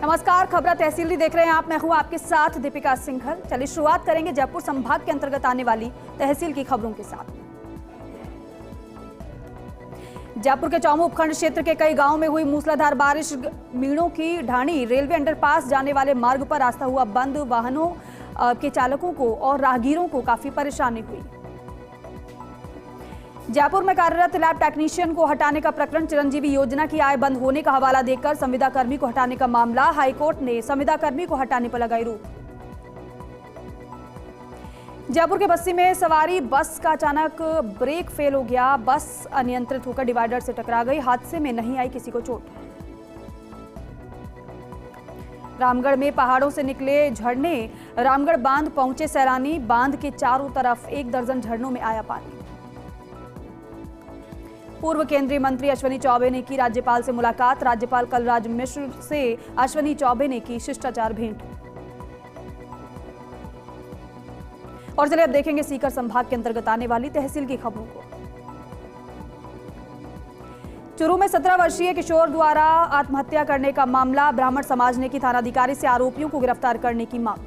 नमस्कार, खबरा तहसील देख रहे हैं आप। मैं हूं आपके साथ दीपिका सिंघल। चलिए शुरुआत करेंगे जयपुर संभाग के अंतर्गत आने वाली तहसील की खबरों के साथ। जयपुर के चौमू उपखंड क्षेत्र के कई गांवों में हुई मूसलाधार बारिश, मीणों की ढाणी, रेलवे अंडरपास जाने वाले मार्ग पर रास्ता हुआ बंद। वाहनों के चालकों को और राहगीरों को काफी परेशानी हुई। जयपुर में कार्यरत लैब टेक्नीशियन को हटाने का प्रकरण, चिरंजीवी योजना की आय बंद होने का हवाला देकर संविदा कर्मी को हटाने का मामला, हाईकोर्ट ने संविदा कर्मी को हटाने पर लगाई रोक। जयपुर के बस्सी में सवारी बस का अचानक ब्रेक फेल हो गया। बस अनियंत्रित होकर डिवाइडर से टकरा गई। हादसे में नहीं आई किसी को चोट। रामगढ़ में पहाड़ों से निकले झरने, रामगढ़ बांध पहुंचे सैलानी। बांध के चारों तरफ 1 दर्जन झरनों में आया पानी। पूर्व केंद्रीय मंत्री अश्विनी चौबे ने की राज्यपाल से मुलाकात। राज्यपाल कलराज मिश्र से अश्विनी चौबे ने की शिष्टाचार भेंट। और चलिए अब देखेंगे सीकर संभाग के अंतर्गत आने वाली तहसील की खबरों को। चूरू में 17 वर्षीय किशोर द्वारा आत्महत्या करने का मामला, ब्राह्मण समाज ने की थानाधिकारी से आरोपियों को गिरफ्तार करने की मांग।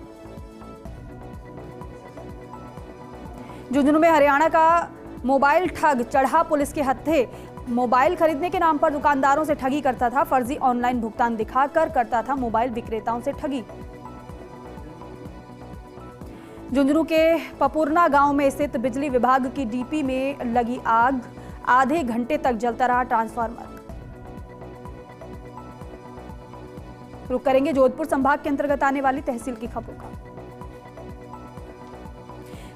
झुंझुनू में हरियाणा का मोबाइल ठग चढ़ा पुलिस के हत्थे। मोबाइल खरीदने के नाम पर दुकानदारों से ठगी करता था। फर्जी ऑनलाइन भुगतान दिखाकर करता था मोबाइल विक्रेताओं से ठगी। झुंझुनू के पपुरना गांव में स्थित बिजली विभाग की डीपी में लगी आग, आधे घंटे तक जलता रहा ट्रांसफार्मर। रुक करेंगे जोधपुर संभाग के अंतर्गत आने वाली तहसील की खबरों का।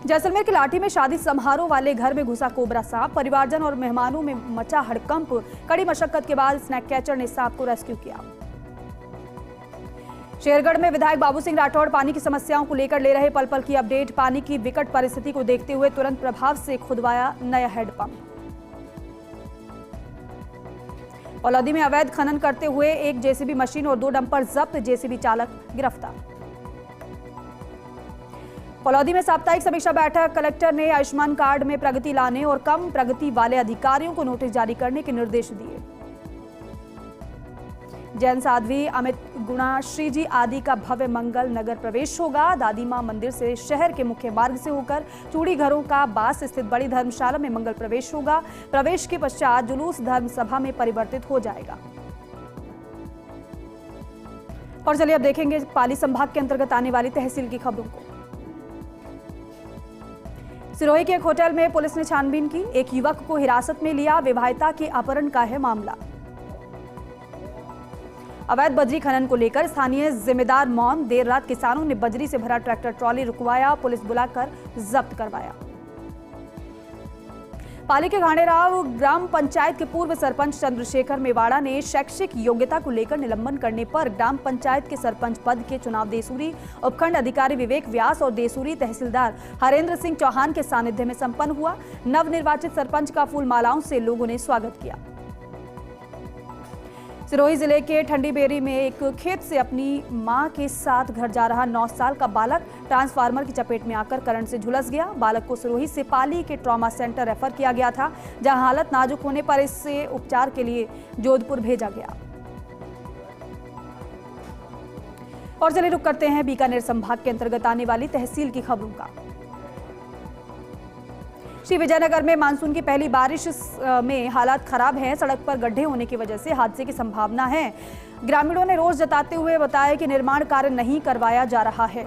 जैसलमेर के लाठी में शादी समारोह वाले घर में घुसा कोबरा सांप, परिवारजन और मेहमानों में मचा हड़कंप। कड़ी मशक्कत के बाद स्नैक कैचर ने सांप को रेस्क्यू किया। शेरगढ़ में विधायक बाबू सिंह राठौड़ पानी की समस्याओं को लेकर ले रहे पल पल की अपडेट। पानी की विकट परिस्थिति को देखते हुए तुरंत प्रभाव से खुदवाया नया हैंडपंप। पलौदी में अवैध खनन करते हुए एक जेसीबी मशीन और 2 डंपर जब्त, जेसीबी चालक गिरफ्तार। पलौदी में साप्ताहिक समीक्षा बैठक, कलेक्टर ने आयुष्मान कार्ड में प्रगति लाने और कम प्रगति वाले अधिकारियों को नोटिस जारी करने के निर्देश दिए। जैन साध्वी अमित गुणाश्री जी आदि का भव्य मंगल नगर प्रवेश होगा। दादी मां मंदिर से शहर के मुख्य मार्ग से होकर चूड़ी घरों का बास स्थित बड़ी धर्मशाला में मंगल प्रवेश होगा। प्रवेश के पश्चात जुलूस धर्म सभा में परिवर्तित हो जाएगा। और चलिए अब देखेंगे पाली संभाग के अंतर्गत आने वाली तहसील की खबरों को। सिरोही के एक होटल में पुलिस ने छानबीन की। एक युवक को हिरासत में लिया। विवाहिता के अपहरण का है मामला। अवैध बजरी खनन को लेकर स्थानीय जिम्मेदार मौन। देर रात किसानों ने बजरी से भरा ट्रैक्टर ट्रॉली रुकवाया, पुलिस बुलाकर जब्त करवाया। पाली के घाणेराव ग्राम पंचायत के पूर्व सरपंच चंद्रशेखर मेवाड़ा ने शैक्षिक योग्यता को लेकर निलंबन करने पर ग्राम पंचायत के सरपंच पद के चुनाव देसूरी उपखंड अधिकारी विवेक व्यास और देसूरी तहसीलदार हरेंद्र सिंह चौहान के सानिध्य में संपन्न हुआ। नवनिर्वाचित सरपंच का फूल मालाओं से लोगों ने स्वागत किया। सिरोही जिले के ठंडीबेरी में एक खेत से अपनी मां के साथ घर जा रहा 9 साल का बालक ट्रांसफार्मर की चपेट में आकर करंट से झुलस गया। बालक को सिरोही से पाली के ट्रॉमा सेंटर रेफर किया गया था, जहां हालत नाजुक होने पर इसे उपचार के लिए जोधपुर भेजा गया। और चलिए रुक करते हैं बीकानेर संभाग के अंतर्गत आने वाली तहसील की खबरों का। श्री विजयनगर में मानसून की पहली बारिश में हालात खराब हैं। सड़क पर गड्ढे होने की वजह से हादसे की संभावना है। ग्रामीणों ने रोष जताते हुए बताया कि निर्माण कार्य नहीं करवाया जा रहा है।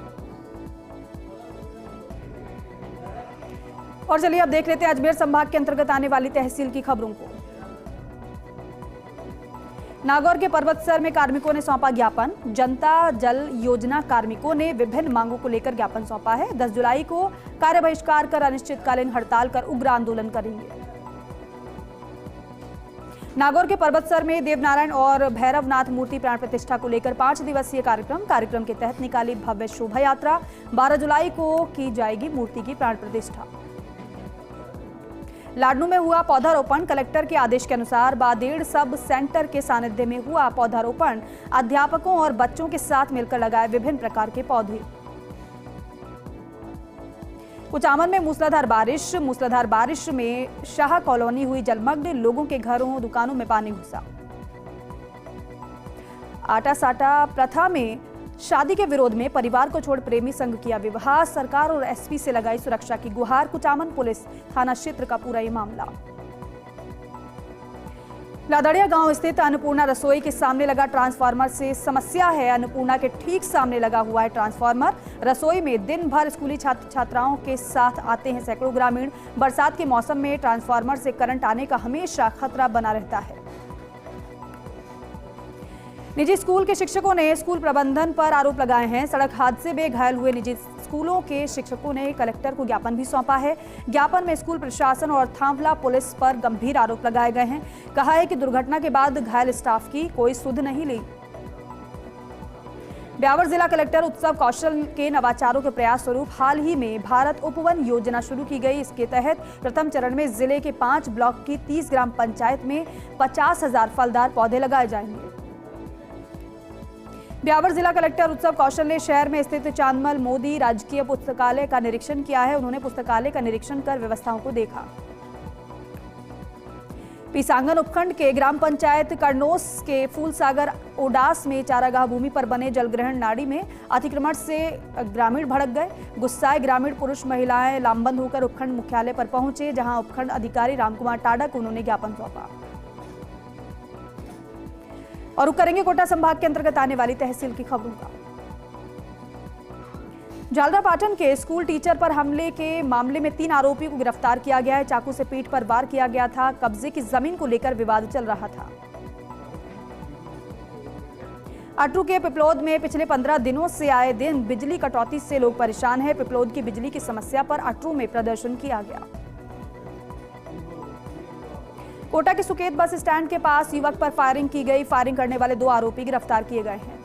और चलिए अब देख लेते हैं अजमेर संभाग के अंतर्गत आने वाली तहसील की खबरों को। नागौर के पर्वतसर में कार्मिकों ने सौंपा ज्ञापन। जनता जल योजना कार्मिकों ने विभिन्न मांगों को लेकर ज्ञापन सौंपा है। 10 जुलाई को कार्य बहिष्कार कर अनिश्चितकालीन हड़ताल कर उग्र आंदोलन करेंगे। नागौर के पर्वतसर में देवनारायण और भैरवनाथ मूर्ति प्राण प्रतिष्ठा को लेकर 5 दिवसीय कार्यक्रम के तहत निकाली भव्य शोभा यात्रा। 12 जुलाई को की जाएगी मूर्ति की प्राण प्रतिष्ठा। लाडनू में हुआ पौधारोपण। कलेक्टर के आदेश के अनुसार बादेड़ सब सेंटर के सानिध्य में हुआ पौधारोपण। अध्यापकों और बच्चों के साथ मिलकर लगाए विभिन्न प्रकार के पौधे। कुचामन में मूसलाधार बारिश में शाह कॉलोनी हुई जलमग्न। लोगों के घरों दुकानों में पानी घुसा। आटा साटा प्रथा में शादी के विरोध में परिवार को छोड़ प्रेमी संघ किया विवाह, सरकार और एसपी से लगाई सुरक्षा की गुहार। कुचामन पुलिस थाना क्षेत्र का पूरा ये मामला। लादड़िया गांव स्थित अन्नपूर्णा रसोई के सामने लगा ट्रांसफार्मर से समस्या है। अन्नपूर्णा के ठीक सामने लगा हुआ है ट्रांसफार्मर। रसोई में दिन भर स्कूली छात्र छात्राओं के साथ आते हैं सैकड़ों ग्रामीण। बरसात के मौसम में ट्रांसफार्मर से करंट आने का हमेशा खतरा बना रहता है। निजी स्कूल के शिक्षकों ने स्कूल प्रबंधन पर आरोप लगाए हैं। सड़क हादसे में घायल हुए निजी स्कूलों के शिक्षकों ने कलेक्टर को ज्ञापन भी सौंपा है। ज्ञापन में स्कूल प्रशासन और थांवला पुलिस पर गंभीर आरोप लगाए गए हैं। कहा है कि दुर्घटना के बाद घायल स्टाफ की कोई सुध नहीं ली। ब्यावर जिला कलेक्टर उत्सव कौशल के नवाचारों के प्रयास स्वरूप हाल ही में भारत उपवन योजना शुरू की गई। इसके तहत प्रथम चरण में जिले के 5 ब्लॉक की 30 ग्राम पंचायत में 50,000 फलदार पौधे लगाए जाएंगे। ब्यावर जिला कलेक्टर उत्सव कौशल ने शहर में स्थित चांदमल मोदी राजकीय पुस्तकालय का निरीक्षण किया है। उन्होंने पुस्तकालय का निरीक्षण कर व्यवस्थाओं को देखा। पीसांगन उपखंड के ग्राम पंचायत करनोस के फूलसागर ओडास में चारागाह भूमि पर बने जलग्रहण नाड़ी में अतिक्रमण से ग्रामीण भड़क गए। गुस्साए ग्रामीण पुरुष महिलाएं लामबंद होकर उपखंड मुख्यालय पर पहुंचे, जहां उपखंड अधिकारी रामकुमार टाडा को उन्होंने ज्ञापन सौंपा। और रुक करेंगे कोटा संभाग के अंतर्गत आने वाली तहसील की खबरों का। झालरापाटन के स्कूल टीचर पर हमले के मामले में 3 आरोपियों को गिरफ्तार किया गया है। चाकू से पीठ पर वार किया गया था। कब्जे की जमीन को लेकर विवाद चल रहा था। अटरू के पिपलोद में पिछले 15 दिनों से आए दिन बिजली कटौती से लोग परेशान हैं। पिपलोद की बिजली की समस्या पर अटरू में प्रदर्शन किया गया। कोटा के सुकेत बस स्टैंड के पास युवक पर फायरिंग की गई। फायरिंग करने वाले 2 आरोपी गिरफ्तार किए गए हैं।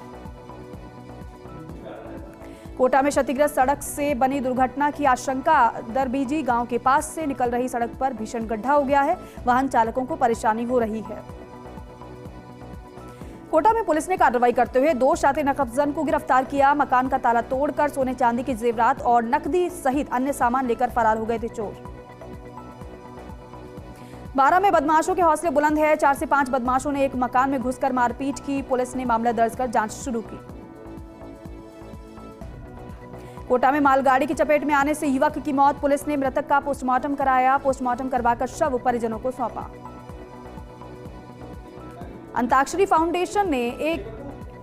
कोटा में क्षतिग्रस्त सड़क से बनी दुर्घटना की आशंका। दरबीजी गांव के पास से निकल रही सड़क पर भीषण गड्ढा हो गया है। वाहन चालकों को परेशानी हो रही है। कोटा में पुलिस ने कार्रवाई करते हुए 2 शातिर नकबजन को गिरफ्तार किया। मकान का ताला तोड़कर सोने चांदी की जेवरात और नकदी सहित अन्य सामान लेकर फरार हो गए थे चोर। 12 में बदमाशों के हौसले बुलंद है। 4 से 5 बदमाशों ने एक मकान में घुसकर मारपीट की। पुलिस ने मामला दर्ज कर जांच शुरू की। कोटा में मालगाड़ी की चपेट में आने से युवक की मौत। पुलिस ने मृतक का पोस्टमार्टम कराया। पोस्टमार्टम करवाकर शव परिजनों को सौंपा। अंताक्षरी फाउंडेशन ने एक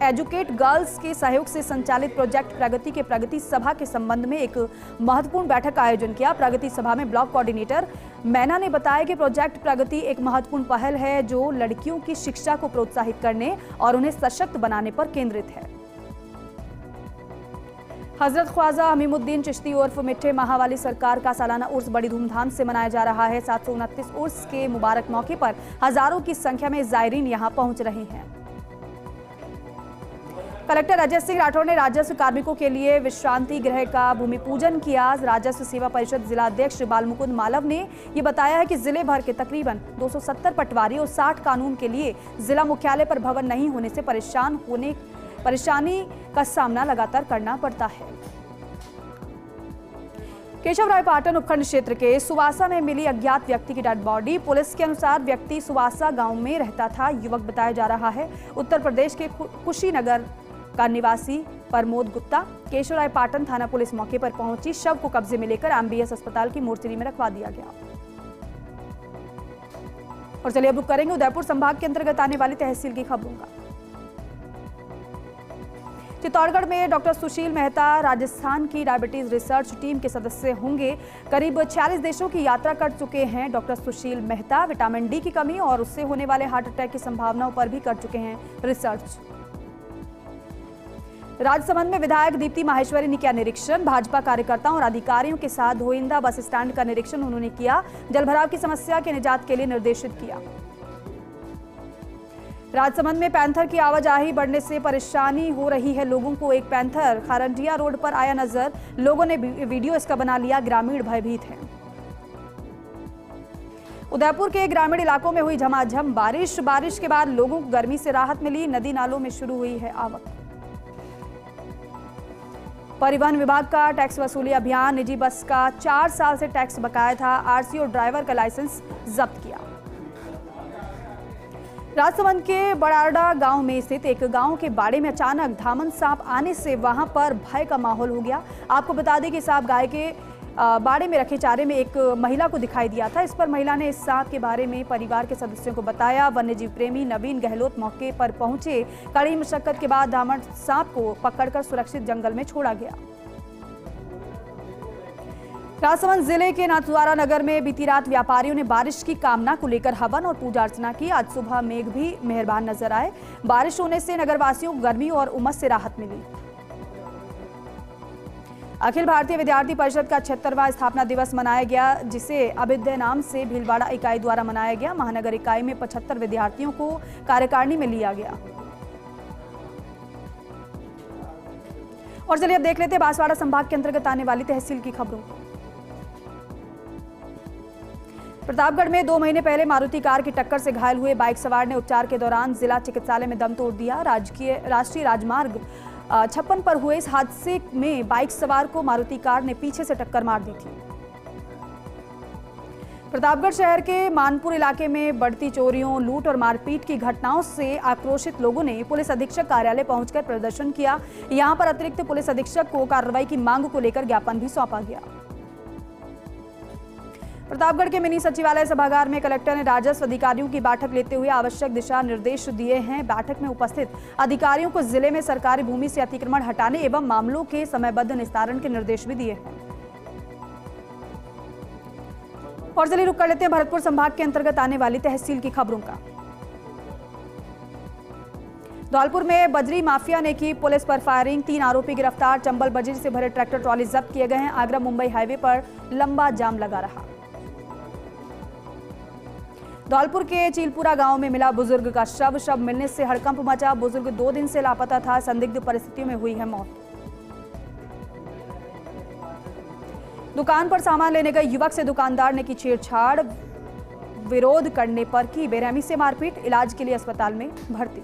एजुकेट गर्ल्स के सहयोग से संचालित प्रोजेक्ट प्रगति के प्रगति सभा के संबंध में एक महत्वपूर्ण बैठक का आयोजन किया। प्रगति सभा में ब्लॉक कोऑर्डिनेटर मैना ने बताया कि प्रोजेक्ट प्रगति एक महत्वपूर्ण पहल है जो लड़कियों की शिक्षा को प्रोत्साहित करने और उन्हें सशक्त बनाने पर केंद्रित है। हजरत ख्वाजा हमीमुद्दीन चिश्ती उर्फ मिठे महावाली सरकार का सालाना उर्स बड़ी धूमधाम से मनाया जा रहा है। 729 उर्स के मुबारक मौके पर हजारों की संख्या में जायरीन यहां पहुंच रहे हैं। कलेक्टर अजय सिंह राठौर ने राजस्व कार्मिकों के लिए विश्रांति गृह का भूमि पूजन किया। राजस्व सेवा परिषद जिला अध्यक्ष बालमुकुंद मालव ने ये बताया है कि जिले भर के तकरीबन 270 पटवारी और 60 कानून के लिए जिला मुख्यालय पर भवन नहीं होने से परेशानी का सामना लगातार करना पड़ता है। केशवरायपाटन उपखंड क्षेत्र के सुवासा में मिली अज्ञात व्यक्ति की डेड बॉडी। पुलिस के अनुसार व्यक्ति सुवासा गांव में रहता था। युवक बताया जा रहा है उत्तर प्रदेश के कुशीनगर का निवासी प्रमोद गुप्ता। केशवरायपाटन थाना पुलिस मौके पर पहुंची। शव को कब्जे में लेकर एमबीएस अस्पताल की मोर्चरी में रखवा दिया गया। और चलिए अब रुक करेंगे उदयपुर संभाग के अंतर्गत आने वाली तहसील की खबरों का। चित्तौड़गढ़ में डॉक्टर सुशील मेहता राजस्थान की डायबिटीज रिसर्च टीम के सदस्य होंगे। करीब 46 देशों की यात्रा कर चुके हैं डॉक्टर सुशील मेहता। विटामिन डी की कमी और उससे होने वाले हार्ट अटैक की संभावनाओं पर भी कर चुके हैं रिसर्च। राजसमंद में विधायक दीप्ति माहेश्वरी ने किया निरीक्षण। भाजपा कार्यकर्ताओं और अधिकारियों के साथ धोइंदा बस स्टैंड का निरीक्षण उन्होंने किया। जलभराव की समस्या के निजात के लिए निर्देशित किया। राजसमंद में पैंथर की आवाजाही बढ़ने से परेशानी हो रही है लोगों को। एक पैंथर खारंडिया रोड पर आया नजर। लोगों ने वीडियो इसका बना लिया। ग्रामीण भयभीत हैं। उदयपुर के ग्रामीण इलाकों में हुई झमाझम बारिश के बाद लोगों को गर्मी से राहत मिली। नदी नालों में शुरू हुई है आवक। परिवहन विभाग का टैक्स वसूली अभियान। निजी बस का 4 साल से टैक्स बकाया था। आरसी और ड्राइवर का लाइसेंस जब्त किया। राजसमंद के बड़ाडा गांव में स्थित एक गांव के बाड़े में अचानक धामन सांप आने से वहां पर भय का माहौल हो गया। आपको बता दें कि सांप गाय के बाड़े में रखे चारे में एक महिला को दिखाई दिया था। इस पर महिला ने इस सांप के बारे में परिवार के सदस्यों को बताया। वन्यजीव प्रेमी नवीन गहलोत मौके पर पहुंचे। कड़ी मशक्कत के बाद धामन सांप को पकड़कर सुरक्षित जंगल में छोड़ा गया। राजसमंद जिले के नाथद्वारा नगर में बीती रात व्यापारियों ने बारिश की कामना को लेकर हवन और पूजा अर्चना की। आज सुबह मेघ भी मेहरबान नजर आए। बारिश होने से नगरवासियों को गर्मी और उमस से राहत मिली। अखिल भारतीय विद्यार्थी परिषद का 76वां स्थापना दिवस मनाया गया, जिसे अभ्युदय नाम से भीलवाड़ा इकाई द्वारा मनाया गया। महानगर इकाई में 75 विद्यार्थियों को कार्यकारिणी में लिया गया। और चलिए अब देख लेते हैं बांसवाड़ा संभाग के अंतर्गत आने वाली तहसील की खबरों को। प्रतापगढ़ में 2 महीने पहले मारुति कार की टक्कर से घायल हुए बाइक सवार ने उपचार के दौरान जिला चिकित्सालय में दम तोड़ दिया। राष्ट्रीय राजमार्ग 56 पर हुए इस हादसे में बाइक सवार को मारुति कार ने पीछे से टक्कर मार दी थी। प्रतापगढ़ शहर के मानपुर इलाके में बढ़ती चोरियों, लूट और मारपीट की घटनाओं से आक्रोशित लोगों ने पुलिस अधीक्षक कार्यालय पहुंचकर प्रदर्शन किया। यहां पर अतिरिक्त पुलिस अधीक्षक को कार्रवाई की मांग को लेकर ज्ञापन भी सौंपा गया। प्रतापगढ़ के मिनी सचिवालय सभागार में कलेक्टर ने राजस्व अधिकारियों की बैठक लेते हुए आवश्यक दिशा निर्देश दिए हैं। बैठक में उपस्थित अधिकारियों को जिले में सरकारी भूमि से अतिक्रमण हटाने एवं मामलों के समयबद्ध निस्तारण के निर्देश भी दिए हैं। और चलिए रुक कर लेते हैं भरतपुर संभाग के अंतर्गत आने वाली तहसील की खबरों का। धौलपुर में बजरी माफिया ने की पुलिस पर फायरिंग, 3 आरोपी गिरफ्तार। चंबल बजरी से भरे ट्रैक्टर ट्रॉली जब्त किए गए हैं। आगरा मुंबई हाईवे पर लंबा जाम लगा रहा। धौलपुर के चीलपुरा गांव में मिला बुजुर्ग का शव मिलने से हड़कंप मचा। बुजुर्ग 2 दिन से लापता था। संदिग्ध परिस्थितियों में हुई है मौत। दुकान पर सामान लेने गए युवक से दुकानदार ने की छेड़छाड़। विरोध करने पर की बेरहमी से मारपीट। इलाज के लिए अस्पताल में भर्ती।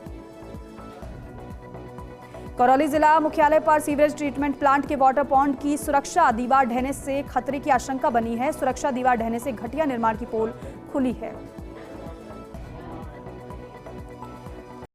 करौली जिला मुख्यालय पर सीवरेज ट्रीटमेंट प्लांट के वाटर पॉन्ड की सुरक्षा दीवार ढहने से खतरे की आशंका बनी है। सुरक्षा दीवार ढहने से घटिया निर्माण की पोल खुली है।